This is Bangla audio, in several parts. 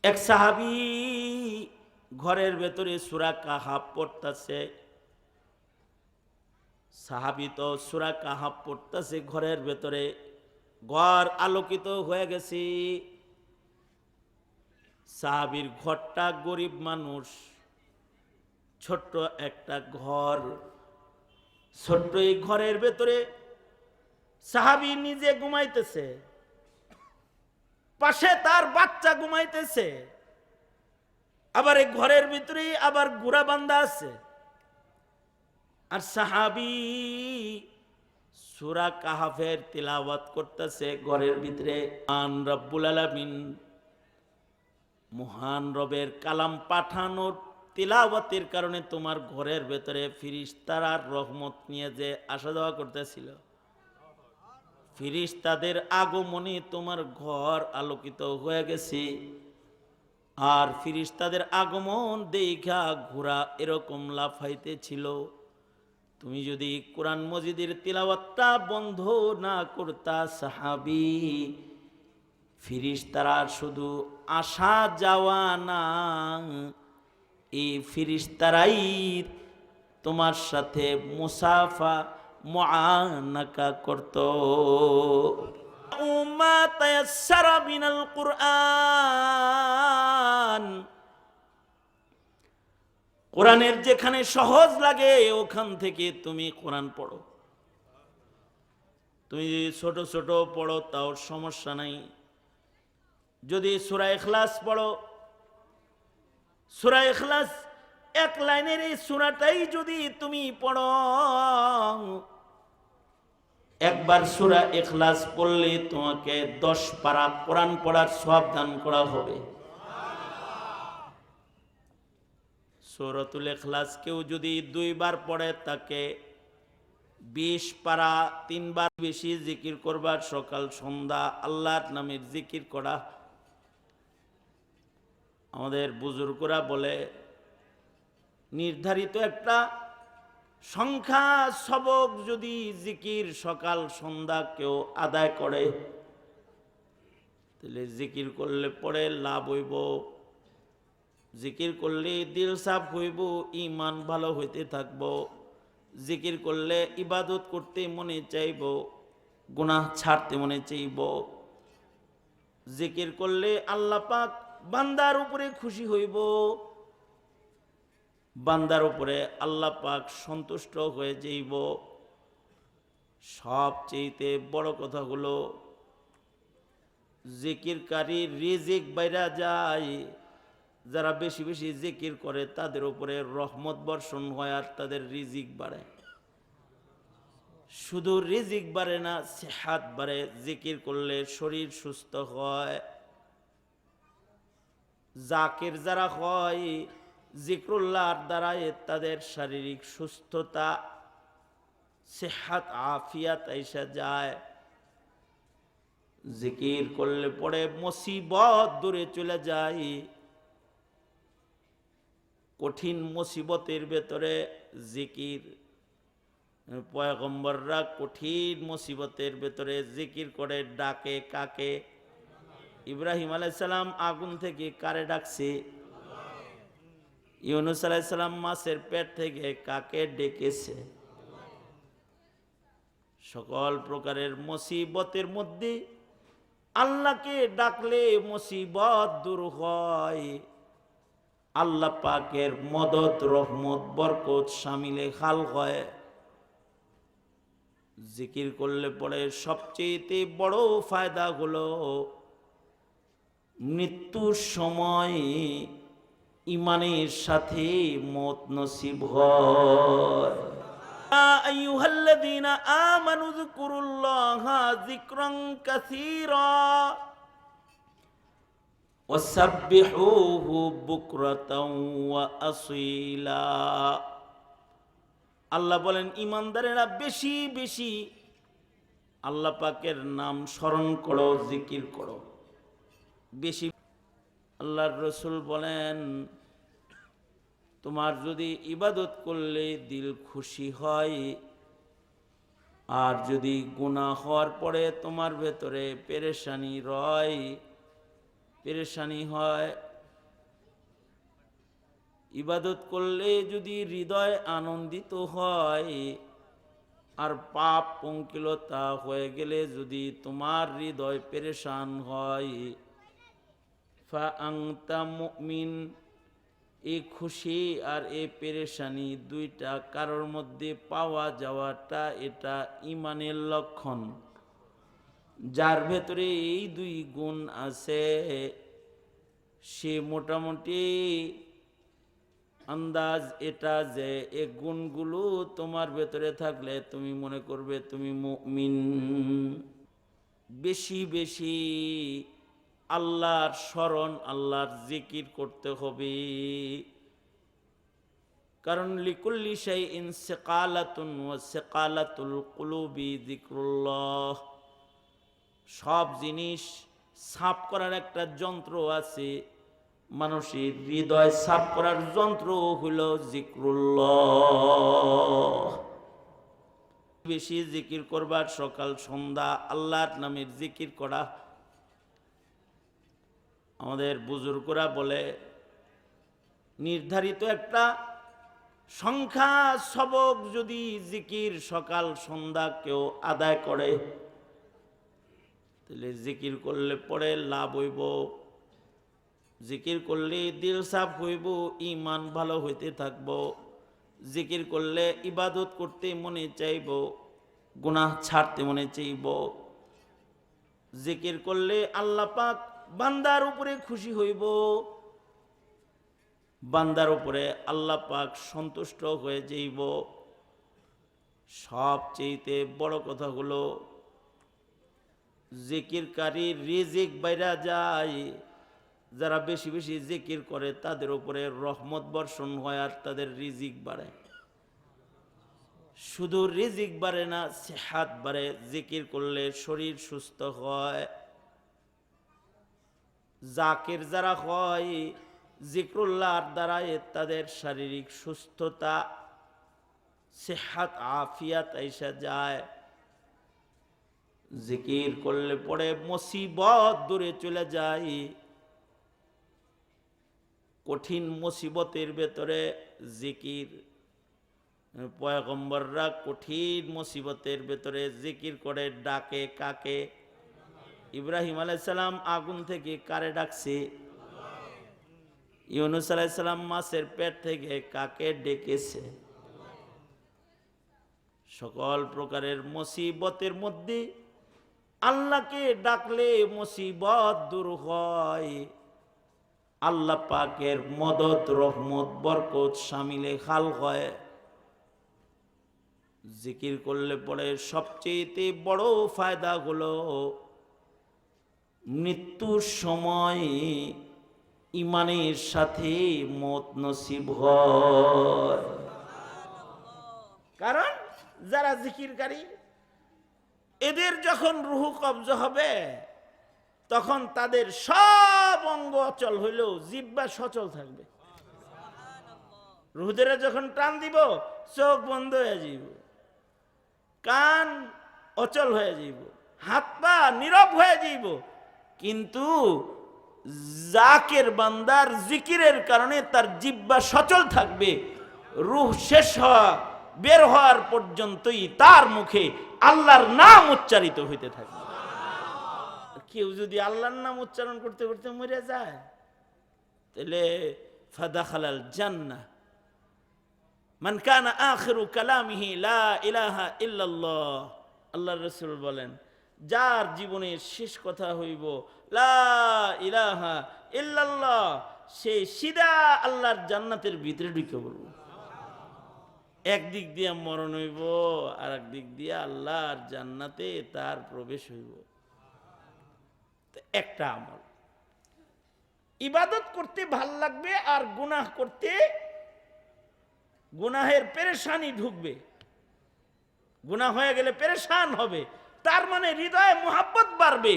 এক সাহাবী ঘরের ভেতরে সূরা কাহাফ পড়তেছে। সাহাবী তো সূরা কাহাফ পড়তেছে ঘরের ভেতরে, ঘর আলোকিত হয়ে গেছে। সাহাবীর ঘরটা গরিব মানুষ, ছোট্ট একটা ঘর। ছোট্ট এই ঘরের ভেতরে সাহাবী নিজে ঘুমাইতেছে, পাশে তার বাচ্চা ঘুমাইতেছে, আবার এই ঘরের ভিতরে আবার ঘোড়া বান্ধা আছে। আর সাহাবী সূরা কাহাফের তিলাওয়াত করতেছে ঘরের ভিতরে। আন রব্বুল আলামিন, মহান রবের কালাম পাঠানোর তিলাওয়াতের কারণে তোমার ঘরের ভেতরে ফেরেশতারা রহমত নিয়ে যে আসা যাওয়া করতেছিল, ফেরেশতাদের আগমনে তোমার ঘর আলোকিত হয়ে গেছে। আর ফেরেশতাদের আগমন দেখা ঘোড়া এরকম লাফাইতেছিল। তুমি যদি কোরআন মজিদের তিলাওয়াতটা বন্ধ না করতা সাহাবী, ফেরেশতারা শুধু আসা যাওয়া না, এই ফেরেশতারাই তোমার সাথে মুসাফা মুআনাকা করত। উম্মা তায়াসসারা মিনাল কুরআন, কোরআনের যেখানে সহজ লাগে ওখান থেকে তুমি কোরআন পড়ো। তুমি যদি ছোট ছোট পড়ো তাও সমস্যা নাই। যদি সূরা ইখলাস পড়ো, সূরা ইখলাস এক লাইনের এই সূরাটাই যদি তুমি পড়ো, একবার সূরা ইখলাস পড়লে তোমাকে 10 পারা কোরআন পড়ার সওয়াব দান করা হবে। সূরাতুল ইখলাস কেউ যদি 2 বার পড়ে তাকে 20 পারা 3 বার বেশি জিকির করবার, সকাল সন্ধ্যা আল্লাহর নামের জিকির করা। আমাদের বুজুর্গরা বলে নির্ধারিত একটা সংখ্যা সবক যদি জিকির সকাল সন্ধ্যা কেউ আদায় করে, তাহলে জিকির করলে পরে লাভ হইব, জিকির করলে দিল সাফ হইব, ঈমান ভালো হইতে থাকব, জিকির করলে ইবাদত করতে মনে চাইব, গুনাহ ছাড়তে মনে চাইব, জিকির করলে আল্লাহ পাক বান্দার উপরে খুশি হইব, বান্দার উপরে আল্লাহ পাক সন্তুষ্ট হয়ে যাইব। সবচেয়ে বড় কথা হলো জিকিরকারীর রিজিক বাইরা যায়। যারা বেশি বেশি জিকির করে তাদের উপরে রহমত বর্ষণ হয় আর তাদের রিজিক বাড়ে। শুধু রিজিক বাড়ে না, সেহাত বাড়ে। জিকির করলে শরীর সুস্থ হয়। জাকির যারা হয় জিক্রুল্লাহর দ্বারায় তাদের শারীরিক সুস্থতা, সেহাত আফিয়াত আইসা যায়। জিকির করলে পরে মুসিবত দূরে চলে যায়। কঠিন মুসিবতের ভেতরে জিকির, পয়গম্বররা কঠিন মুসিবতের ভেতরে জিকির করে। ডাকে কাকে? ইব্রাহিম আলাইহিস সালাম আগুন থেকে কারে ডাকছে? ইউনূস আলাইহিস সালাম মাছের পেট থেকে কাকে ডেকেছে? সকল প্রকারের মুসিবতের মধ্যে আল্লাহকে ডাকলে মুসিবত দূর হয়। আল্লাহ পাকের মদত, রহমত, বরকত শামিলে খাল হয়। জিকির করলে পরে সবচেয়ে বড় ফায়দা হলো মৃত্যুর সময় ইমানের সাথে মত নসিব হয়। আইয়ুহাল্লাযীনা আমানু যকুরুল্লাহা যিকরান কাসীরা ওয়াসাব্বিহুহু বুকরাতাও ওয়া আসীলা। আল্লাহ বলেন ঈমানদারেরা বেশি বেশি আল্লাহ পাকের নাম স্মরণ করো, জিকির করো বেশি। আল্লাহর রাসূল বলেন তোমার যদি ইবাদত করলে দিল খুশি হয়, আর যদি গুনাহ হওয়ার পরে তোমার ভেতরে পেরেশানি হয়, ইবাদত করলে যদি হৃদয় আনন্দিত হয়, আর পাপ পঙ্কিলতা হয়ে গেলে যদি তোমার হৃদয় পেরেশান হয়, ফা আনতা মুমিন, এই খুশি আর এই পেরেশানি দুইটা কারোর মধ্যে পাওয়া যাওয়াটা এটা ইমানের লক্ষণ। যার ভেতরে এই দুই গুণ আছে সে মোটামুটি আন্দাজ এটা যে এই গুণগুলো তোমার ভেতরে থাকলে তুমি মনে করবে তুমি মুমিন। বেশি বেশি আল্লাহর স্মরণ, আল্লাহর জিকির করতে হবে। কারণ লিকুল্লি শাইইন সিকালাতুন ওয়া সিকালাতুল কুলুবি যিকরুল্লাহ। সব জিনিস সাফ করার একটা যন্ত্র আছে, মানুষের হৃদয় সাফ করার যন্ত্র হলো যিকরুল্লাহ। বেশি জিকির করবার, সকাল সন্ধ্যা আল্লাহর নামের জিকির করা। আমাদের বুজুর্গরা বলে নির্ধারিত একটা সংখ্যা সবক যদি জিকির সকাল সন্ধ্যা কেউ আদায় করে, তাহলে জিকির করলে পরে লাভ হইব। জিকির করলে দিল সাফ হইব, ইমান ভালো হইতে থাকব। জিকির করলে ইবাদত করতে মনে চাইব, গুনাহ ছাড়তে মনে চাইব। জিকির করলে আল্লাহ পাক বান্দার উপরে খুশি হইব, বান্দার উপরে আল্লাহ পাক সন্তুষ্ট হয়ে যাইব। সবচেয়ে বড় কথা হলো জিকিরকারীর রিজিক বাইরা যায়। যারা বেশি বেশি জিকির করে তাদের উপরে রহমত বর্ষণ হয় আর তাদের রিজিক বাড়ে। শুধু রিজিক বাড়ে না, সেহাত বাড়ে। জিকির করলে শরীর সুস্থ হয়। জাকির যারা হয় জিক্রুল্লাহর দ্বারা তাদের শারীরিক সুস্থতা, সেহাত আফিয়াত আইসা যায়। জিকির করলে পরে মুসিবত দূরে চলে যায়। কঠিন মুসিবতের ভেতরে জিকির, পয়গম্বররা কঠিন মুসিবতের ভেতরে জিকির করে। ডাকে কাকে? ইব্রাহিম আলাইহিস সালাম আগুন থেকে কারে ডাকছে? ইউনূস আলাইহিস সালাম মাছের পেট থেকে কাকে ডেকেছে? সকল প্রকারের মুসিবতের মধ্যে আল্লাহকে ডাকলে মুসিবত দূর হয়। আল্লাহ পাকের মদদ, রহমত, বরকত শামিলে খাল হয়। জিকির করলে পরে সবচেয়ে বড় ফায়দা হলো মৃত্যুর সময় ইমানের সাথে মত নসিব হয়। কারণ যারা জিকিরকারী এদের যখন রুহু কবজা হবে তখন তাদের সব অঙ্গ অচল হইলেও জিহ্বা সচল থাকবে। রুহুদের যখন টান দিব চোখ বন্ধ হয়ে যাইব, কান অচল হয়ে যাইব, হাত পা নীরব হয়ে যাইব। কিন্তু জাকের বান্দার জিকিরের কারণে তার জিহ্বা সচল থাকবে। রূহ শেষ হওয়া, বের হওয়ার পর্যন্তই তার মুখে আল্লাহর নাম উচ্চারিত হইতে থাকবে। কেউ যদি আল্লাহর নাম উচ্চারণ করতে করতে মরে যায় তাহলে ফাদাখালাল জান্নাহ মান কানা আখিরু কালামিহি লা ইলাহা ইল্লাল্লাহ। আল্লাহর রাসূল বলেন, যার জীবনের শেষ কথা হইব লা ইলাহা ইল্লাল্লাহ, সে সিধা আল্লাহর জান্নাতের ভিতরে ঢুকে পড়ব। একদিক দিয়ে মরণ হইব, আর একদিক দিয়ে আল্লাহর জান্নাতে তার প্রবেশ হইব। একটা আমল, ইবাদত করতে ভাল লাগবে আর গুনাহ করতে গুনাহের পেরেশানি ঢুকবে। গুনাহ হয়ে গেলে পেরেশান হবে, তার মানে হৃদয়ে মুহাব্বত বাড়বে।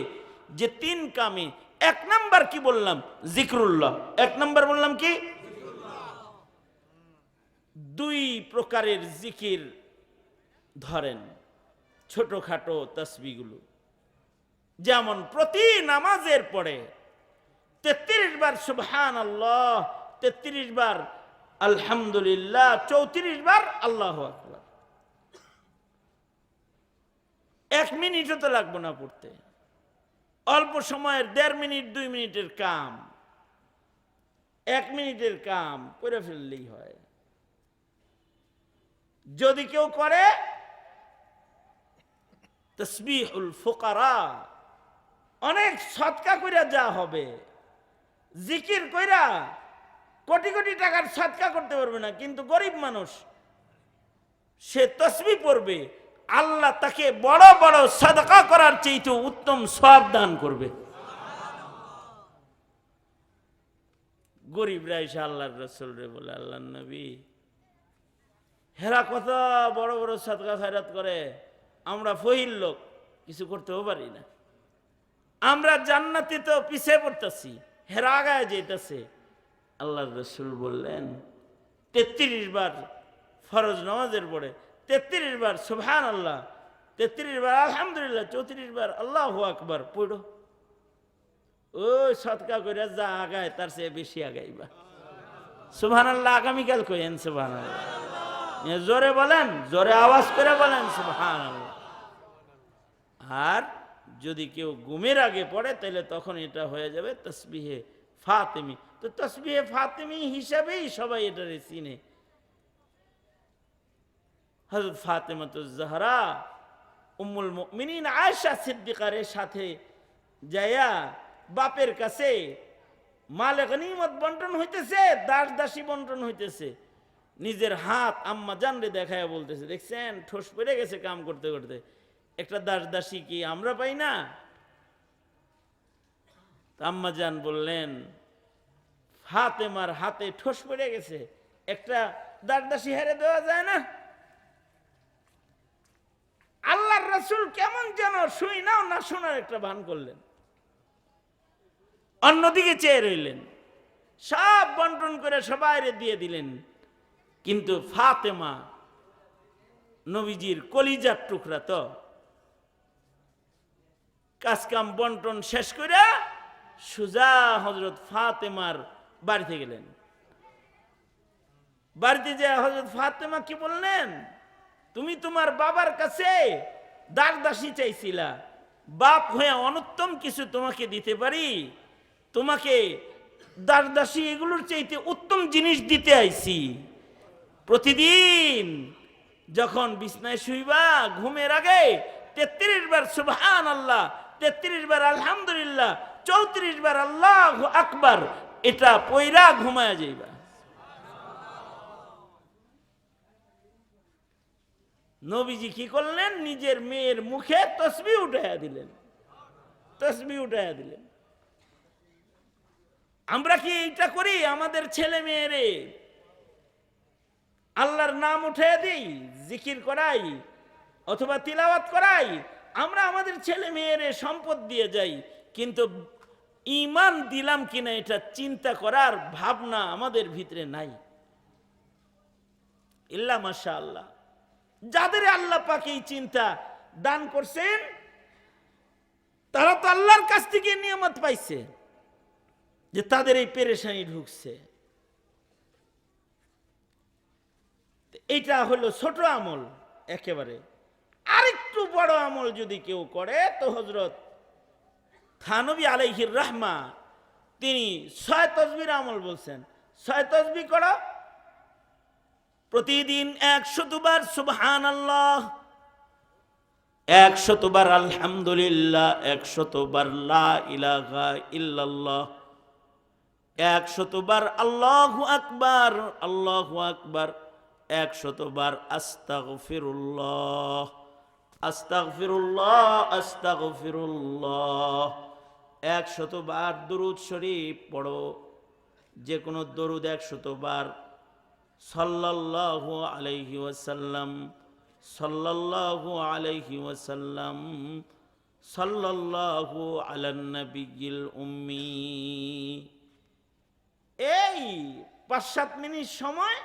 যে তিন কামে, এক নাম্বার কি বললাম? জিক্রুল্লাহ। এক নাম্বার বললাম কি? দুই প্রকারের জিকির ধরেন, ছোটখাটো তাসবিহগুলো। যেমন প্রতি নামাজের পরে 33 বার সুবহানাল্লাহ, 33 বার আলহামদুলিল্লাহ 34 বার, আল্লাহু আকবার। 1 মিনিটও তো লাগবে না পড়তে, অল্প সময়ের 1.5 মিনিট 2 মিনিটের কাম, 1 মিনিটের কাম করে ফেললেই হয়। যদি কেউ করে তাসবিহুল ফুকারা, অনেক সদকা কইরা যা হবে, জিকির কইরা কোটি কোটি টাকার সদকা করতে পারবে না, কিন্তু গরিব মানুষ সে তাসবিহ পড়বে, আল্লাহ তাকে বড় বড় সাদকা করার চাইতে উত্তম সওয়াব দান করবে। গরিবরা এসে আল্লাহর রাসূল রে বলে, আল্লাহর নবী, হেরা কত বড় বড় সাদকা খয়রাত করে, আমরা ফহির লোক কিছু করতেও পারি না, আমরা জান্নাতে তো পিছিয়ে পড়তেছি, হেরা আগায় যেতেছে। আল্লাহর রাসূল বললেন, 33 বার ফরজ নামাজের পরে 33 বার সুবহানাল্লাহ, 33 বার আলহামদুলিল্লাহ, 34 বার আল্লাহু আকবার পড়ো, ওই সদকা করে যা আগায় তার চেয়ে বেশি আগাইবা। সুবহানাল্লাহ আগামীকাল কইেন সুবহানাল্লাহ, জোরে বলেন, জোরে আওয়াজ করে বলেন সুবহানাল্লাহ। আর যদি কেউ ঘুমের আগে পড়ে তাহলে তখন এটা হয়ে যাবে তাসবিহে ফাতিমি। তো তাসবিহে ফাতিমি হিসাবেই সবাই এটারে চিনে। হযরত ফাতেমাতুজ জাহরা উম্মুল মুমিনিন আয়েশা সিদ্দিকার সাথে যায়া বাপের কাছে মালে গনিমত বন্টন হইতেছে, দাস দাসী বন্টন হইতেছে, নিজের হাত আম্মা জানরে দেখায় বলতেছে, দেখছেন ঠোস পড়ে গেছে কাম করতে করতে, একটা দাস দাসী কি আমরা পাই না? আম্মা জান বললেন, ফাতেমার হাতে ঠোস পড়ে গেছে, একটা দাস দাসী হেরে দেওয়া যায় না? আল্লাহর রাসূল কেমন যেন শুই নাও না শোনার একটা ভান করলেন, অন্যদিকে চেয়ে রইলেন, সব বন্টন করে সবাইরে দিয়ে দিলেন। কিন্তু ফাতেমা নবীজির কলিজার টুকরা, তো কাজকাম বন্টন শেষ করে সুজা হযরত ফাতেমার বাড়িতে গেলেন। বাড়িতে যে হযরত ফাতেমা কি বললেন, তুমি তোমার বাবার কাছে দাস দাসী চাইছিলা, বাপ হয়ে অনুত্তম কিছু তোমাকে দিতে পারি, তোমাকে দাস দাসী এগুলোর চাইতে উত্তম জিনিস দিতে আইছি। প্রতিদিন যখন বিছনায় শুইবা ঘুমের আগে 33 বার সুবহানাল্লাহ, 33 বার আলহামদুলিল্লাহ, 34 বার আল্লাহু আকবার, এটা পয়রা ঘুমায়া যাইবা। নবীজি কি করলেন, নিজের মেয়ের মুখে তাসবিহ উঠাইয়া দিলেন, তাসবিহ উঠাইয়া দিলেন। আমরা কি এটা করি? আমাদের ছেলে মেয়েরে আল্লাহর নাম উঠাইয়া দিই, জিকির করাই অথবা তিলাওয়াত করাই, আমরা আমাদের ছেলে মেয়েরে সম্পদ দিয়ে যাই, কিন্তু ঈমান দিলাম কিনা এটা চিন্তা করার ভাবনা আমাদের ভিতরে নাই। ইল্লা মাশাআল্লাহ, যাদের আল্লাহ পাক এই চিন্তা দান করছেন তারা তো আল্লাহর কাছ থেকে নিয়ামত পাইছে, যে তাদের এই পেরেশানি ঢুকছে। এইটা হলো ছোট আমল একেবারে। আরেকটু বড় আমল যদি কেউ করে তো হযরত থানবী আলাইহির রাহমা তিনি 6 তাসবির আমল বলছেন। 6 তাসবিহ করো, প্রতিদিন 100 বার সুবহানাল্লাহ, 100 বার আলহামদুলিল্লাহ, 100 বার লা ইলাহা ইল্লাল্লাহ, 100 বার আল্লাহু আকবার, আল্লাহু আকবার, 100 বার আস্তাগফিরুল্লাহ, আস্তাগফিরুল্লাহ, আস্তাগফিরুল্লাহ, 100 বার দুরূদ শরীফ পড়ো, যে কোনো দরুদ 100 বার, সাল্লাল্লাহু আলাইহি ওয়াসাল্লাম, সাল্লাল্লাহু আলাইহি ওয়াসাল্লাম, সাল্লাল্লাহু আলান নবিয়্যিল উম্মি। এই 5-7 মিনিট সময়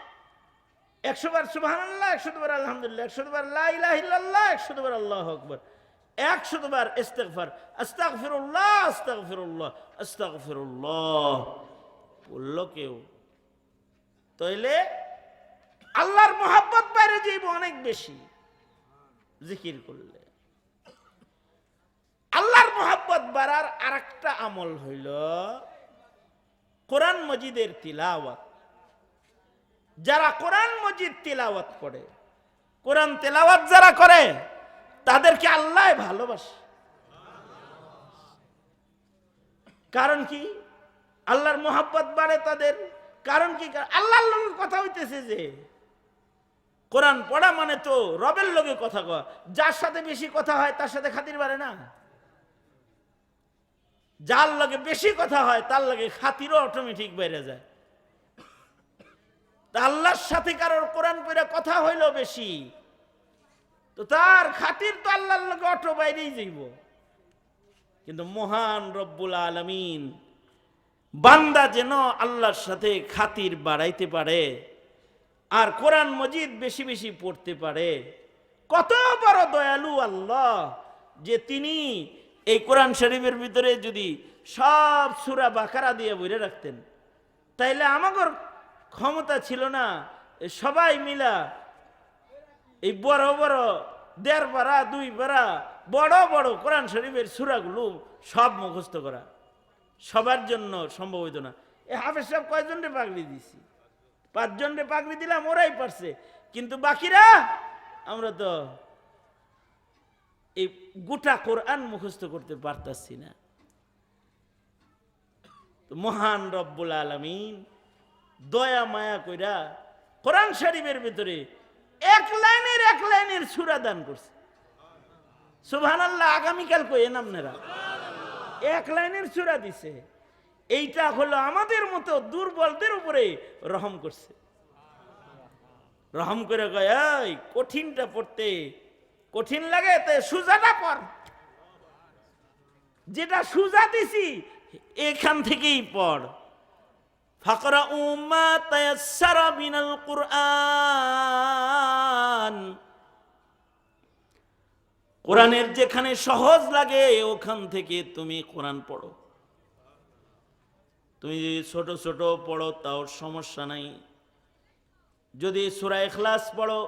100 বার সুবহানাল্লাহ, 100 বার আলহামদুলিল্লাহ, 100 বার লা ইলাহা ইল্লাল্লাহ, 100 বার আল্লাহু আকবার, 100 বার ইস্তিগফার, আস্তাগফিরুল্লাহ, আস্তাগফিরুল্লাহ, আস্তাগফিরুল্লাহ বলল কেউ, তাইলে আল্লাহর মহব্বত বাইরে যাইব অনেক বেশি জিকির করলে। আল্লাহর মহব্বত বাড়ার আরেকটা আমল হইল কোরআন মজিদের তিলাওয়াত। যারা কোরআন মজিদ তিলাওয়াত করে, কোরআন তেলাওয়াত যারা করে, তাদেরকে আল্লাহ ভালোবাসে। কারণ কি? আল্লাহর মহব্বত বাড়ে তাদের। কারণ কি? আল্লাহর লগে কথা হইতেছে, যে কোরআন পড়া মানে তো রবের লগে কথা কয়। যার সাথে বেশি কথা হয় তার সাথে খাতির বাড়ে না? যার লগে বেশি কথা হয় তার লগে খাতিরও অটোমেটিক বেড়ে যায়। তা আল্লাহর সাথে কারোর কোরআন পড়ে কথা হইল বেশি, তো তার খাতির তো আল্লাহর লগে অটো বাইরেই যাইব। কিন্তু মহান রব্বুল আলামিন বান্দা যেন আল্লাহর সাথে খাতির বাড়াইতে পারে আর কোরআন মজিদ বেশি বেশি পড়তে পারে। কত বড় দয়ালু আল্লাহ যে তিনি এই কোরআন শরীফের ভিতরে যদি সব সূরা বাকারা দিয়ে বইরে রাখতেন, তাইলে আমাদের ক্ষমতা ছিল না সবাই মিলা এই বড় বড় 1.5 পারা 2 পারা বড় বড় কোরআন শরীফের সূরাগুলো সব মুখস্থ করা। সবার জন্য সম্ভব হইতো না। এই হাফেজ সাহেব কয়জনরে পাগড়ি দিছি? 5 জনরে পাগড়ি দিলাম, ওরাই পারছে। কিন্তু বাকিরা আমরা তো এই গোটা কোরআন মুখস্থ করতে পারতাছি না। তো মহান রব্বুল আলামিন দয়া মায়া কইরা কোরআন শরীফের ভিতরে এক লাইনের সূরা দান করছে। সুবহানাল্লাহ। আগামীকাল কইেন আপনারা, এক লাইনের সূরা দিছে। এইটা হলো আমাদের মতো দুর্বলদের উপরে রহম করছে। রহম করে কয়, এই কঠিনটা পড়তে কঠিন লাগে তো সুজাটা পড়। যেটা সুজা দিছি এখান থেকেই পড়। ফাকরাউ মা তায়াসসারা মিনাল কুরআন। কোরআনের যেখানে সহজ লাগে ওখান থেকে তুমি কোরআন পড়ো। তুমি যদি ছোট ছোট পড়ো তাও সমস্যা নাই। যদি সূরা ইখলাস পড়ো,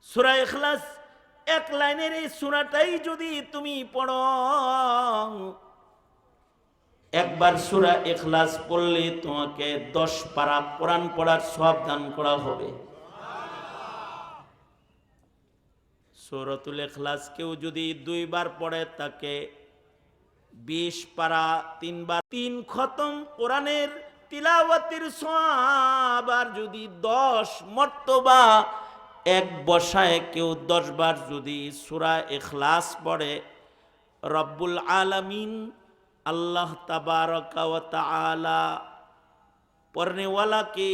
সূরা ইখলাস এক লাইনের এই সূরাটাই যদি তুমি পড়ো, একবার সূরা ইখলাস পড়লে তোমাকে 10 পারা কোরআন পড়ার সওয়াব দান করা হবে। সূরাতুল ইখলাস কেউ যদি 2 বার পড়ে তাকে 20 পারা 3 বার 3 খতম কোরআনের তিলাওয়াতের সওয়াব। আর যদি 10 মর্তবা এক বসায় কেউ 10 বার যদি সূরা ইখলাস পড়ে, রব্বুল আলামিন আল্লাহ তাবারকা ওয়া তাআলা পড়নেওয়ালাকে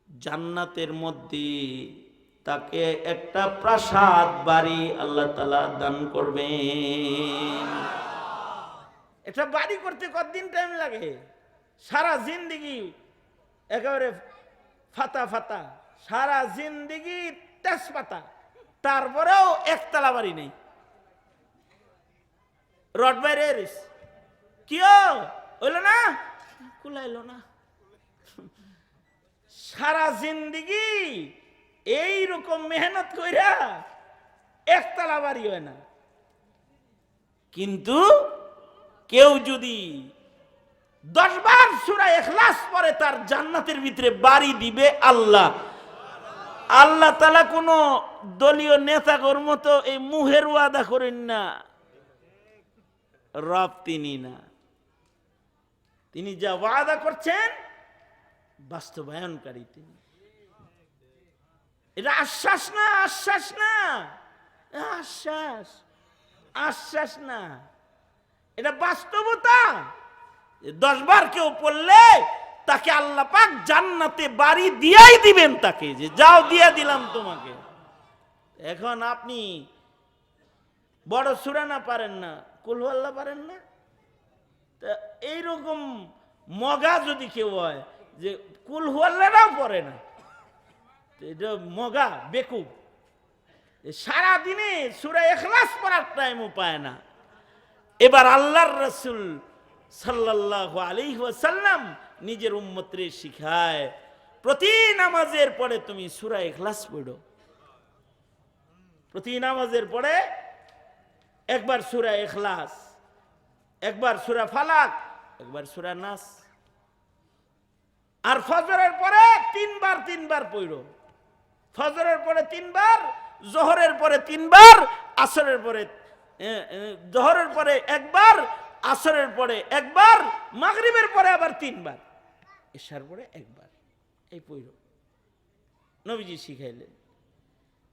জান্নাতের মধ্যে তাকে একটা প্রাসাদ বাড়ি আল্লাহ তাআলা দান করবেন। এটা বাড়ি করতে কতদিন টাইম লাগে? সারা জিন্দেগি একেবারে ফাতা ফাতা, সারা জিন্দেগি তেজপাতা, তারপরেও একতলা বাড়ি নেই। রড বাইরে কি হইল না, কুলাইল না। সারা জিন্দেগি এইরকম মেহনত কইরা একতলা বাড়ি হয় না। কিন্তু কেউ যদি 10 বার সূরা ইখলাস পড়ে তার জান্নাতের ভিতরে বাড়ি দিবে আল্লাহ। আল্লাহ তাআলা কোন দলীয় নেতাগর মতো এই মুহের ওয়াদা করেন না। রব তিনি না, তিনি যা ওয়াদা করছেন বাস্তবায়নকারী তিনি। এটা আশ্বাস না, আশ্বাস না, আশ্বাস আশ্বাস না, এটা বাস্তবতা। 10 বার কেউ পড়লে তাকে আল্লাহ পাক জান্নাতে বাড়ি দিয়াই দিবেন তাকে, যে যাও দিয়া দিলাম তোমাকে। এখন আপনি বড় সূরা না পারেন না, কুল হু আল্লাহ পারেন না, তা এইরকম মগা যদি কেউ হয় যে কুল হু আল্লাহটাও পড়ে না, এটা মগা বেকুব। সারাদিনে সূরা ইখলাস পড়ার টাইমও পায় না। এবার আল্লাহর রাসূল সাল্লাল্লাহু আলাইহি ওয়াসাল্লাম নিজের উম্মতরে শিখায়, প্রতি নামাজের পরে তুমি সূরা ইখলাস পড়ো। প্রতি নামাজের পরে একবার সূরা ইখলাস, একবার সূরা ফালাক, একবার সূরা নাস। আর ফজরের পরে তিনবার পড়ো। ফজরের পরে 3 বার, জোহরের পরে 3 বার, আসরের পরে জোহরের পরে 1 বার, আসরের পরে 1 বার, মাগরিবের পরে আবার 3 বার, এশার পরে 1 বার। এই পড়ো নবীজি শিখাইলেন।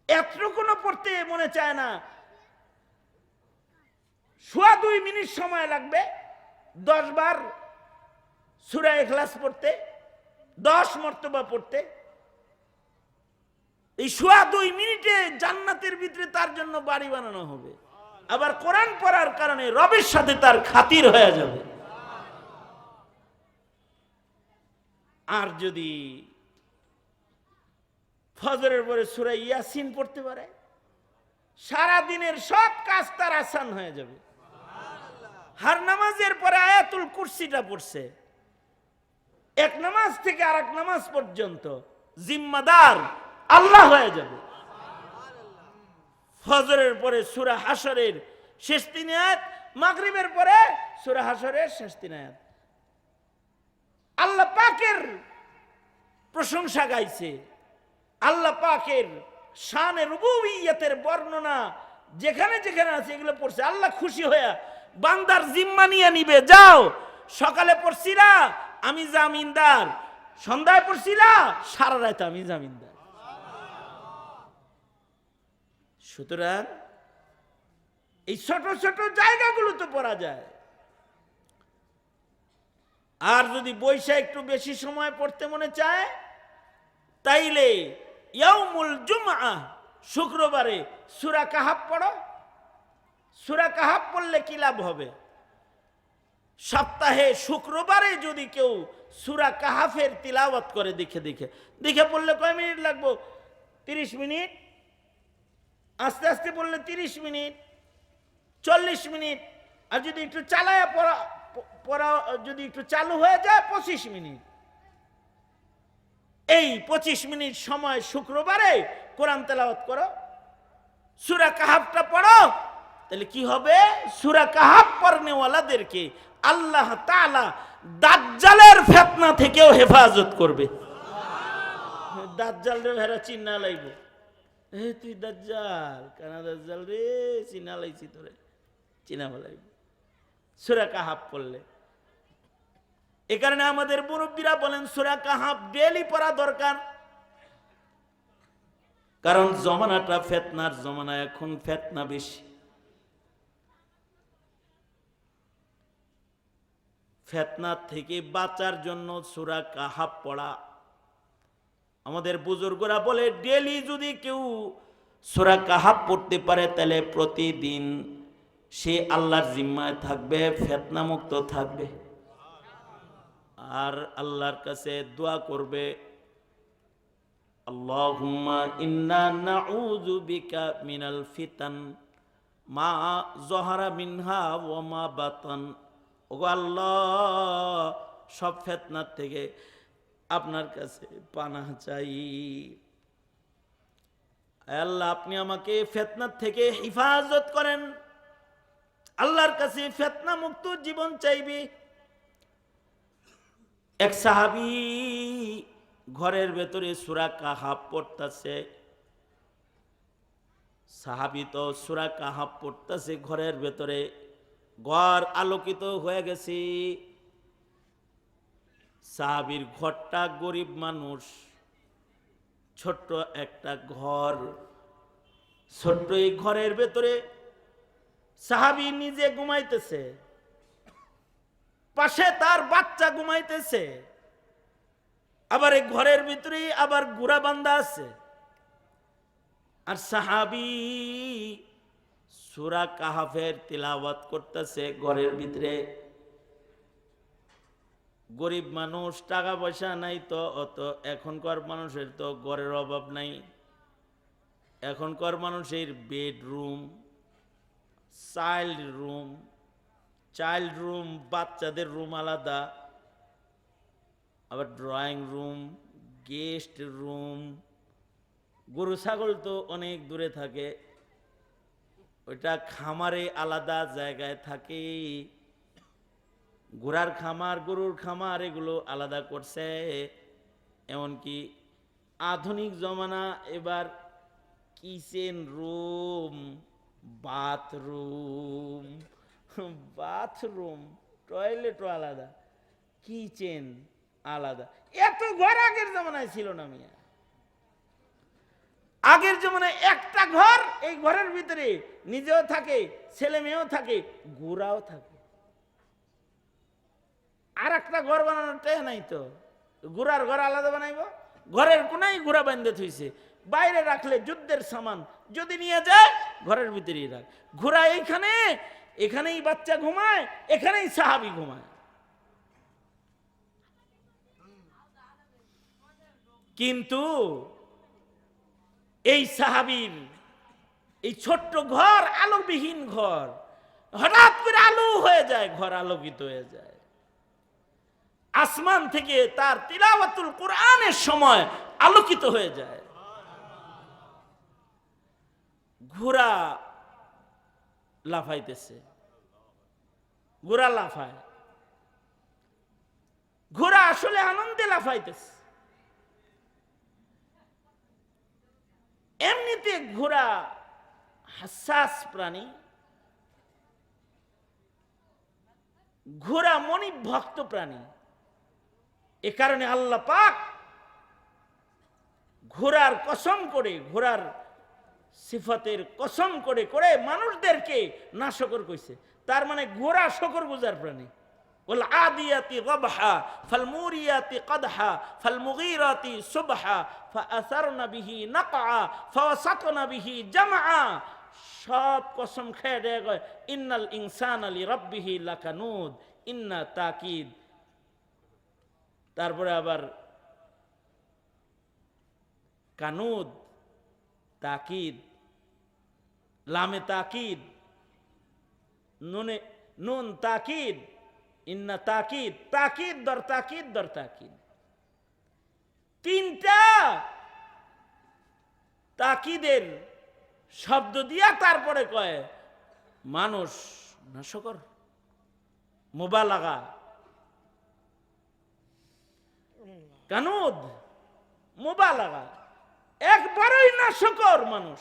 এতটুকু পড়তে মনে চায় না, 2.5 মিনিট সময় লাগবে 10 বার সূরা ইখলাস পড়তে, 10 মর্তবা পড়তে। এই 2.5 মিনিটে জান্নাতের ভিতরে তার জন্য বাড়ি বানানো হবে। আবার কোরআন পড়ার কারণে রবের সাথে তার খাতির হয়ে যাবে। আর যদি ফজরের পরে সূরা ইয়াসিন পড়তে পারে, সারা দিনের সব কাজ তার আসান হয়ে যাবে। হার নামাজের পরে আয়াতুল কুরসিটা পড়ছে, এক নামাজ থেকে আরেক নামাজ পর্যন্ত জিম্মাদার আল্লাহ হয়ে যাবে। ফজরের পরে সূরা হাশরের শেষ 3 আয়াত, মাগরিবের পরে সূরা হাশরের শেষ 3 আয়াত। আল্লাহ পাকের প্রশংসা গাইছে, আল্লাহ পাকের শানে রুবুবিয়্যতের বর্ণনা যেখানে যেখানে আছে এগুলো পড়ছে। আল্লাহ খুশি হয়ে বান্দার জিম্মা নিয়ে নিবে, যাও সকালে পড়ছিলা আমি জামিনদার, সন্ধ্যায় পড়ছিলা সারা রাত আমি জামিনদার। সুতরাং এই ছোট ছোট জায়গাগুলো তো পড়া যায়। আর যদি বৈশা একটু বেশি সময় পড়তে মনে চায়, তাইলে ইয়াউমুল জুমআ শুক্রবারে সূরা কাহাফ পড়ো। সূরা কাহাফ পড়লে কি লাভ হবে? সপ্তাহে শুক্রবারে যদি কেউ সূরা কাহাফের তিলাওয়াত করে দেখে পড়লে কয় মিনিট লাগবে? 30 মিনিট। আস্তে আস্তে পড়লে 30 মিনিট, 40 মিনিট। আর যদি একটু চালায়া পড়া যদি একটু চালু হয়ে যায় 25 মিনিট। এই 25 মিনিট সময় শুক্রবারে কোরআন তেলাওয়াত করো, সূরা কাহাফটা পড়ো, তাহলে কি হবে? সূরা কাহাফ পড়নেওয়ালাদেরকে আল্লাহ তাআলা দাজ্জালের ফিতনা থেকেও হেফাজত করবে। দাজ্জালের ভেড়া চিন্না লাইবো, তুই দাজ্জাল, কানা দাজ্জাল রে, চিনা লাইছি তোরে, চিনা লাইব সূরা কাহাফ পড়লে। এ কারণে আমাদের মুরব্বীরা বলেন সূরা কাহাফ ডেইলি পড়া দরকার। কারণ জমানাটা ফিতনার জমানা, এখন ফিতনা বেশি। ফিতনা থেকে বাঁচার জন্য সূরা কাহাফ পড়া। আমাদের বুজুর্গরা বলে ডেইলি যদি কেউ সূরা কাহাফ পড়তে পারে তাহলে প্রতিদিন সে আল্লাহর জিম্মায় থাকবে, ফিতনা মুক্ত থাকবে। আর আল্লাহর কাছে দোয়া করবে, আল্লাহুম্মা ইন্না নাউযু বিকা মিনাল ফিতান মা যহারা মিনহা ওয়া মা বাতান। ওগো আল্লাহ, সব ফিতনার থেকে আপনার কাছে পানাহ চাই। আল্লাহ, আপনি আমাকে ফিতনার থেকে হেফাজত করেন। আল্লাহর কাছে ফিতনা মুক্ত জীবন চাইবি। এক সাহাবী ঘরের ভেতরে সূরা কাহাফ পড়তেছে। সাহাবী তো সূরা কাহাফ পড়তেছে ঘরের ভেতরে, ঘর আলোকিত হয়ে গেছে। সাহাবীর ঘরটা গরিব মানুষ, ছোট্ট একটা ঘর। ছোট্ট এই ঘরের ভেতরে সাহাবী নিজে ঘুমাইতেছে, পাশে তার বাচ্চা ঘুমাইতেছে, আবার এই ঘরের ভিতরে আবার গুড়া বান্ধা আছে। আর সাহাবী সূরা কাহাফের তিলাওয়াত করতেছে ঘরের ভিতরে। গরিব মানুষ, টাকা পয়সা নাই তো অত, এখনকার মানুষের তো ঘরের অভাব নাই। এখনকার মানুষের bedroom, child room, child room, বাচ্চাদের রুম আলাদা, আবার ড্রয়িং রুম, গেস্ট রুম। গরু ছাগল তো অনেক দূরে থাকে, ওইটা খামারে আলাদা জায়গায় থাকে। ঘোড়ার খামার, গরুর খামার এগুলো আলাদা করছে। এমনকি আধুনিক জমানা এবার কিচেন রুম, বাথরুম, বাথরুম, টয়লেটও আলাদা, কিচেন আলাদা। এত ঘর আগের জমানায় ছিল না মিয়া। আগের জমানায় একটা ঘর, এই ঘরের ভিতরে নিজেও থাকে, ছেলে মেয়েও থাকে, ঘোড়াও থাকে। আর একটা ঘর বানানোর টাকা নাই তো, ঘোড়ার ঘর আলাদা বানাইব। ঘরের কোনায় ঘোড়া বান্ধে থইছে, বাইরে রাখলে যুদ্ধের সামান, যদি নিয়ে যায় ঘরের ভিতরেই রাখ। ঘোড়া এইখানে, এখানেই বাচ্চা ঘুমায়, এখানেই সাহাবী ঘুমায়। কিন্তু এই সাহাবীর এই ছোট্ট ঘর, আলোবিহীন ঘর, হঠাৎ করে আলো হয়ে যায়, ঘর আলোকিত হয়ে যায়। আসমান থেকে তার তিলাওয়াতুল কোরআনের সময় আলোকিত হয়ে যায়। ঘোড়া লাফাইতেছে, ঘোড়া লাফায়, ঘোড়া আসলে আনন্দে লাফাইতেছে। এমনিতে ঘোড়া হাসাস প্রাণী, ঘোড়া মনিভক্ত প্রাণী। এ কারণে আল্লাহ পাক ঘোড়ার কসম করে, ঘোড়ার সিফাতের কসম করে করে মানুষদেরকে নাশকর কইছে। তার মানে ঘোড়া শকর গুজার প্রাণী। ওয়াল আদিয়াতি গবহা ফালমুরিয়াতি কদহা ফালমুগীরাতি সুবহা ফাআসারনা বিহি নাকআ ফাওয়াসাতনা বিহি জামআ। সব কসম খেয়ে দেয় কয় ইন্নাল ইনসানা লিরাব্বিহি লাকানুদ, ইন্না তাকিদ। তারপরে আবার কানুদ, তাকিদ, লামে তাকিদ, নুনে নুন তাকিদ, ইন্না তাকিদ, তাকিদ দর তাকিদ দর তাকিদ। তিনটা তাকিদের শব্দ দিয়া তারপরে কয় মানুষ নাশকর, মুবালাগা। কানুদ, মুবালাগা, একবারই নাশকর মানুষ,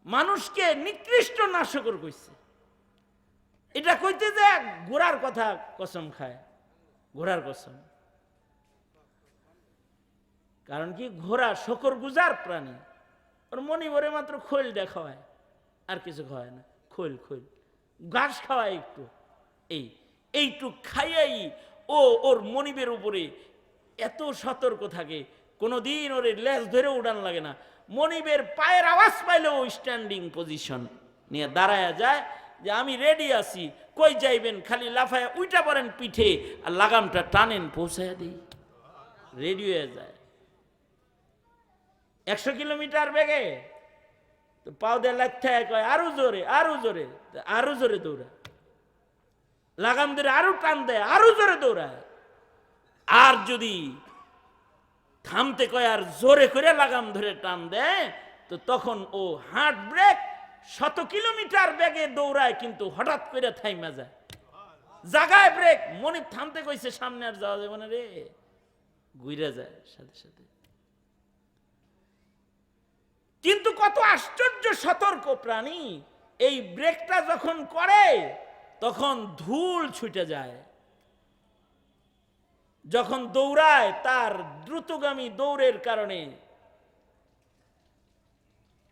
মানুষকে নিকৃষ্ট নাশকর কইছে। এটা কইতে যে ঘোড়ার কথা কসম খায়, ঘোড়ার কসম। কারণ কি, ঘোড়া শকর গুজার প্রাণী। ওর মনি ভরে মাত্র খোল খাওয়ায়, আর কিছু খাওয়ায় না। খোল খোল ঘাস খাওয়ায় একটু, এইটুক খাইয়াই ও ওর মনিবের উপরে এত সতর্ক থাকে, কোনোদিন ওর লেজ ধরে উড়ান লাগে না। মনিবের পায়ের আওয়াজ পাইলেও স্ট্যান্ডিং পজিশন নিয়ে দাঁড়ায়া যায় যে আমি রেডি আছি, কই যাইবেন, খালি লাফায়া উইটা পড়েন পিঠে আর লাগামটা টানেন, পৌঁছাইয়া দিই, রেডি হয়ে যায়। 100 কিলোমিটার বেগে তো পাও দিয়ে লাথা কয় আরো জোরে, আরো জোরে, আরো জোরে দৌড়া, লাগাম ধরে আরো টান দেয়, আরো জোরে দৌড়ায়। আর যদি থামতে কয় আর জোরে করে লাগাম ধরে টান দেয়, তো তখন ও হার্ট ব্রেক, 100 কিলোমিটার বেগে দৌড়ায়, কিন্তু হঠাৎ করে থাইমা যায়, জাগায় ব্রেক। মনিব থামতে কইছে, সামনে আর যাওয়া যাবে না রে, ঘুরে যায় সাথে সাথে। কিন্তু কত আশ্চর্য সতর্ক প্রাণী! এই ব্রেকটা যখন করে তখন ধুল ছুটে যায়। যখন দৌড়ায় তার দ্রুতগামী দৌড়ের কারণে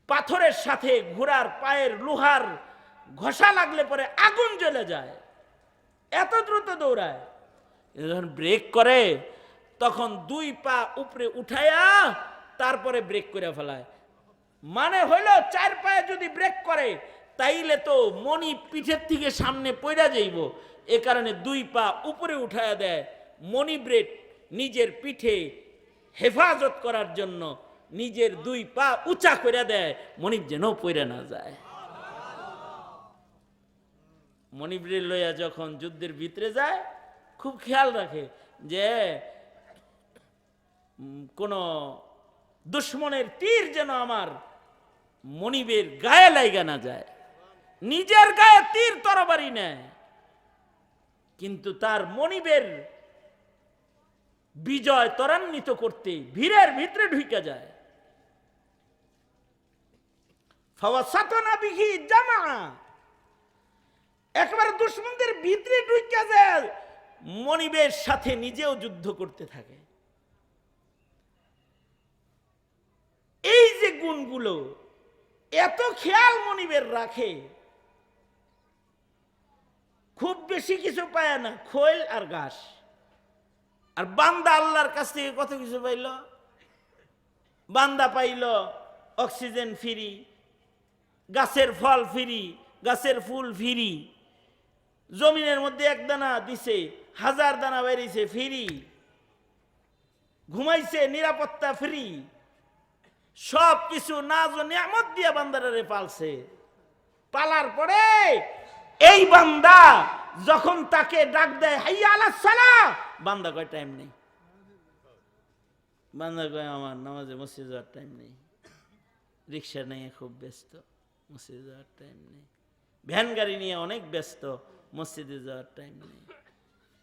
পাথরের সাথে ঘোড়ার পায়ের লোহার ঘষা লাগলে পরে আগুন জ্বলে যায়, এত দ্রুত দৌড়ায়। যখন ব্রেক করে তখন 2 পা উপরে উঠায়া তারপরে ব্রেক করে ফেলায়। মানে হইল 4 পায়ে যদি ব্রেক করে তাইলে তো মনি পিঠের থেকে সামনে পড়া যাইব, এ কারণে 2 পা উপরে উঠায়া দেয়। মনি ব্রেক নিজের পিঠে হেফাজত করার জন্য নিজের 2 পা উঁচা করে দেয়, মনিব যেন পড়ে না যায়। মনিবরে লইয়া যখন যুদ্ধের ভিতরে যায় খুব খেয়াল রাখে যে কোন দুশ্মনের তীর যেন আমার মনিবের গায়ে লাইগা না যায়। নিজের গায়ে তীর তরবারি নেয়, কিন্তু তার মনিবের বিজয় ত্বরান্বিত করতে ভিড়ের ভিতরে ঢুকে যায়। ফাওয়াসাতনা বিহি জামা, একবারে দুশমনদের ভিতরে ঢুকে যায়, মনিবের সাথে নিজেও যুদ্ধ করতে থাকে। এই যে গুণগুলো এত খেয়াল মনিবের রাখে, খুব বেশি কিছু পায় না, খোল আর ঘাস। আর বান্দা আল্লাহর কাছ থেকে কত কিছু পাইল, বান্দা পাইল অক্সিজেন ফ্রি, গাছের ফল ফ্রি, গাছের ফুল ফ্রি, জমিনের মধ্যে এক দানা দিছে 1000 দানা বেরিয়েছে ফ্রি, ঘুমাইছে নিরাপত্তা ফ্রি, সব কিছু নাজ ও নিয়ামত দিয়ে বান্দারে পালছে। পালার পরে এই বান্দা যখন তাকে ডাক দেয় হাইয়া আলাস সালাহ, বান্দা কয় টাইম নেই, বান্দা কয় আমার নামাজে মসজিদ যাওয়ার টাইম নেই, রিক্সা নিয়ে খুব ব্যস্ত, মসজিদে যাওয়ার টাইম নেই, ভ্যান গাড়ি নিয়ে অনেক ব্যস্ত, মসজিদে যাওয়ার টাইম নেই।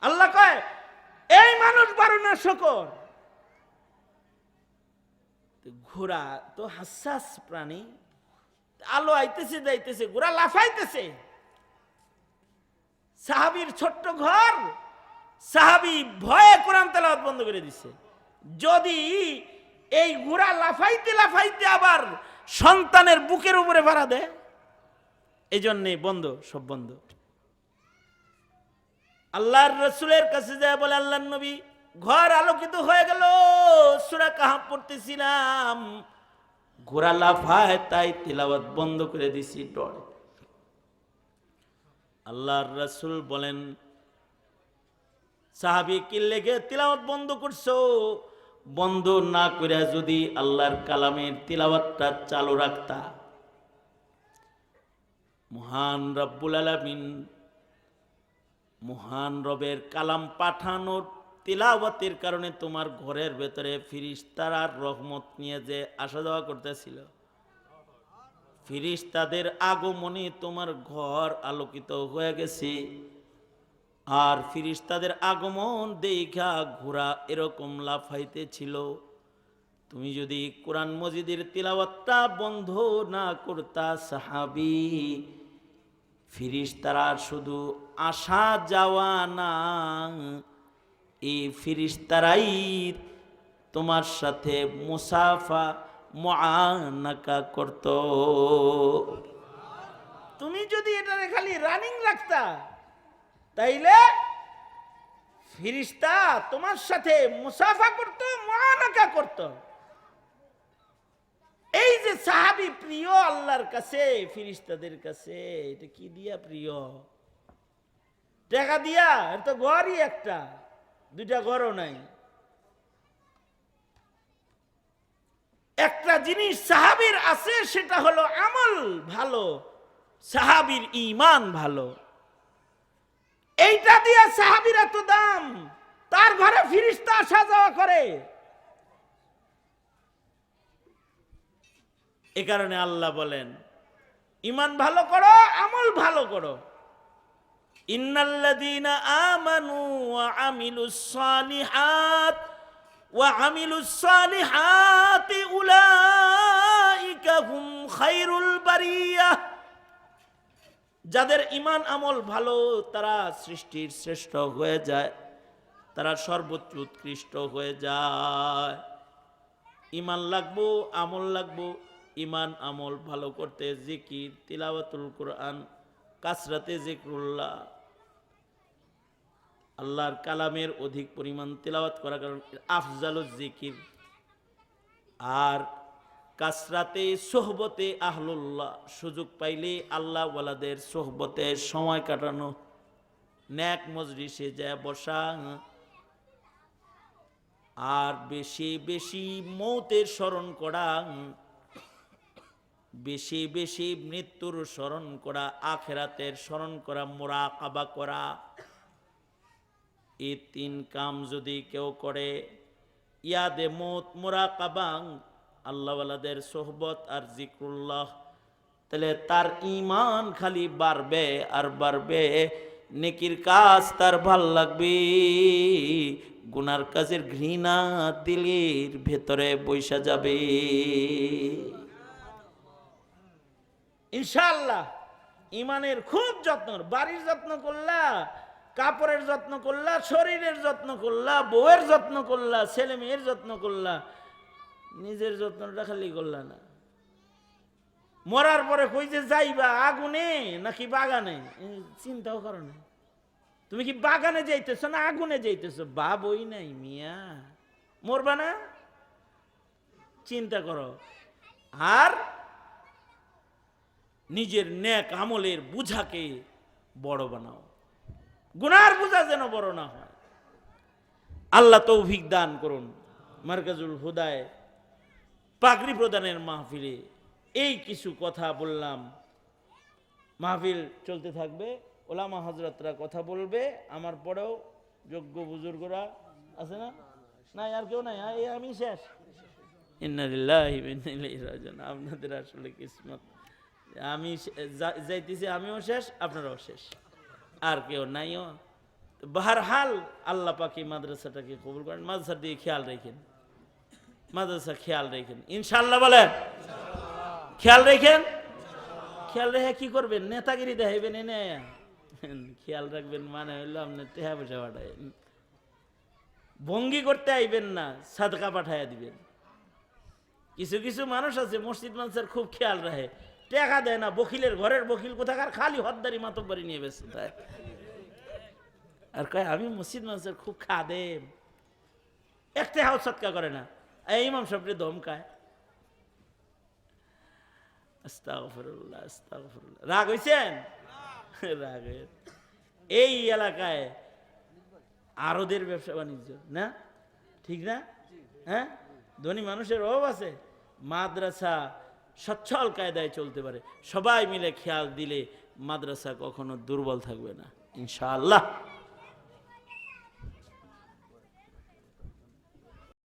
আল্লাহ কয় এই মানুষ বারো না শকর। ঘোড়া তো হাসাস প্রাণী, আলো আইতেছে যাইতেছে, ঘোড়া লাফাইতেছে। সাহাবীর ছোট্ট ঘর, সাহাবী ভয়ে কোরআন তেলাওয়াত বন্ধ করে দিছে। যদি এই ঘোড়া লাফাইতে লাফাইতে আবার সন্তানের বুকের উপরে ভাড়া দেয়, এই জন্যে বন্ধ, সব বন্ধ। আল্লাহর রসুলের কাছে যায় বলে, আল্লাহর নবী ঘর আলোকিত হয়ে গেল, সূরা কাহাফ পড়তেছিলাম, ঘোড়া লাফায় তাই তিলাওয়াত বন্ধ করে দিছি ডরে। আল্লাহর রাসূল বলেন, সাহাবী কি লেগে তিলাওয়াত বন্ধ করছো? বন্ধ না করে যদি আল্লাহর কালামের তিলাওয়াতটা চালু রাখতা, মহান রব্বুল আলামিন, মহান রবের কালাম পাঠানোর তিলাওয়াতের কারণে তোমার ঘরের ভেতরে ফেরেশতারা রহমত নিয়ে যে আসা যাওয়া করতেছিল, ফেরেশতাদের আগমনে তোমার ঘর আলোকিত হয়ে গেছে। আর ফেরেশতাদের আগমন দেখা ঘোড়া এরকম লাফাইতেছিল। তুমি যদি কোরআন মজিদের তিলাওয়াতটা বন্ধ না করতা সাহাবী, ফেরেশতারা শুধু আসা যাওয়া না, এই ফেরেশতারাই তোমার সাথে মুসাফা মুআনাকা করত। তুমি যদি এটা খালি রানিং রাখতা, তাইলে ফেরেশতা তোমার সাথে মুসাফা করত, মুআনাকা করত। এই যে সাহাবী প্রিয় আল্লাহর কাছে, ফেরেশতাদের কাছে, এটা কি দিয়া প্রিয়? টাকা দিয়া? এর তো ঘরই একটা, দুইটা ঘরও নাই। একটা জিনিস সাহাবীর আছে, সেটা হলো আমল ভালো, সাহাবীর ঈমান ভালো। এইটা দিয়া সাহাবীর এত দাম, তার ঘরে ফেরেশতা আসা যাওয়া করে। এ কারণে আল্লাহ বলেন, ঈমান ভালো করো, আমল ভালো করো। ইন্নাল্লাযীনা আমানু ওয়া আমিলুস সালিহাতি উলাইকা হুম খায়রুল বারিয়াহ। যাদের ঈমান আমল ভালো, তারা সৃষ্টির শ্রেষ্ঠ হয়ে যায়, তারা সর্বোচ্চ উৎকৃষ্ট হয়ে যায়। ঈমান লাগবো, আমল লাগবো। ঈমান আমল ভালো করতে জিকির, তিলাওয়াতুল কোরআন, কাসরাতে জিকরুল্লাহ, আল্লাহর কালামের অধিক পরিমাণ তিলাওয়াত করার কারণ আফজালুজ জিকির। আর কাসরাতে সোহবতে আহলুল্লাহ, সুযোগ পাইলে আল্লাহ ওয়ালাদের সোহবতে সময় কাটানো, নেক মজলিসে যায় বসা, আর বেশি বেশি মৌতের স্মরণ করা। বেশি বেশি মৃত্যুর স্মরণ করা, আখিরাতের স্মরণ করা, মুরাকাবা করা, এই 3 কাম যদি কেউ করে, ইয়াদে মত, মুরাকাবা, আল্লাহওয়ালাদের সোহবত আর জিক্রুল্লাহ, তাহলে তার ঈমান খালি বাড়বে আর বাড়বে, নেকির কাজ তার ভাল লাগবে, গুনার কাজের ঘৃণা দিলের ভেতরে বৈশা যাবে ইনশাআল্লাহ। ইমানের খুব যত্ন, বাড়ির যত্ন করলা, কাপড়ের যত্ন করলা, শরীরের যত্ন করলা, বউয়ের যত্ন করলা, ছেলে মেয়ের যত্ন করলা, নিজের যত্নটা খালি করলা না। মরার পরে কই যে যাইবা, আগুনে নাকি বাগানে, চিন্তাও করো না। তুমি কি বাগানে যাইতেছো না আগুনে যাইতেছো? ভাবই নাই মিয়া, মরবা না, চিন্তা করো। আর নিজের নেক আমলের বুঝাকে বড় বানাও, গুনার বুঝা যেন বড় না হয়। আল্লাহ তৌফিক দান করুন। মারকাজুল হুদায় পাগড়ি প্রদানের মাহফিলে এই কিছু কথা বললাম। মাহফিল চলতে থাকবে, ওলামা হযরতরা কথা বলবে, আমার পরেও যোগ্য বুজুর্গরা আছে না? নাই আর কেউ নাই, এই আমি শেষ। ইন্না লিল্লাহি ওয়া ইন্না ইলাইহি রাজিউন। আপনাদের আসলে কিসমত, আমি যাইতেছি, আমিও শেষ, আপনারাও শেষ, আর কেউ নাইও। বাহরহাল আল্লাহ পাক এই মাদ্রাসাটাকে কবুল করেন। মাদ্রাসা দিয়ে খেয়াল রাখেন, মাদ্রাসা খেয়াল রাখেন ইনশাআল্লাহ। বলেন খেয়াল রাখেন। খেয়াল রেখে কি করবেন? নেতাগিরি দেখাইবেন, এনে খেয়াল রাখবেন মানে হইলো আপনি টেহা পয়সা পাঠাবেন, ভঙ্গি করতে আইবেন না, সাদকা পাঠাইয়া দিবেন। কিছু কিছু মানুষ আছে মসজিদ মানুষের খুব খেয়াল রাখে, টাকা দেয় না, বকিলের ঘরের বকিল কোথাকার, খালি হদ্দারি মাতব্বরি নিয়ে ব্যস্ত থাকে, আর কয় আমি মসজিদ মানুষের খুব খাদেম, একটা হাউস সৎকা করে না, এই ইমাম সাহেবরে ধমকায়। আস্তাগফিরুল্লাহ, আস্তাগফিরুল্লাহ। রাগ হইছেন? রাগ এই এলাকায় আরদের ব্যবসা বাণিজ্য না, ঠিক না? হ্যাঁ, ধনী মানুষের অভাব আছে, মাদ্রাসা সচ্ছল কায়দায় চলতে পারে। সবাই মিলে খেয়াল দিলে মাদ্রাসা কখনো দুর্বল থাকবে না ইনশাআল্লাহ।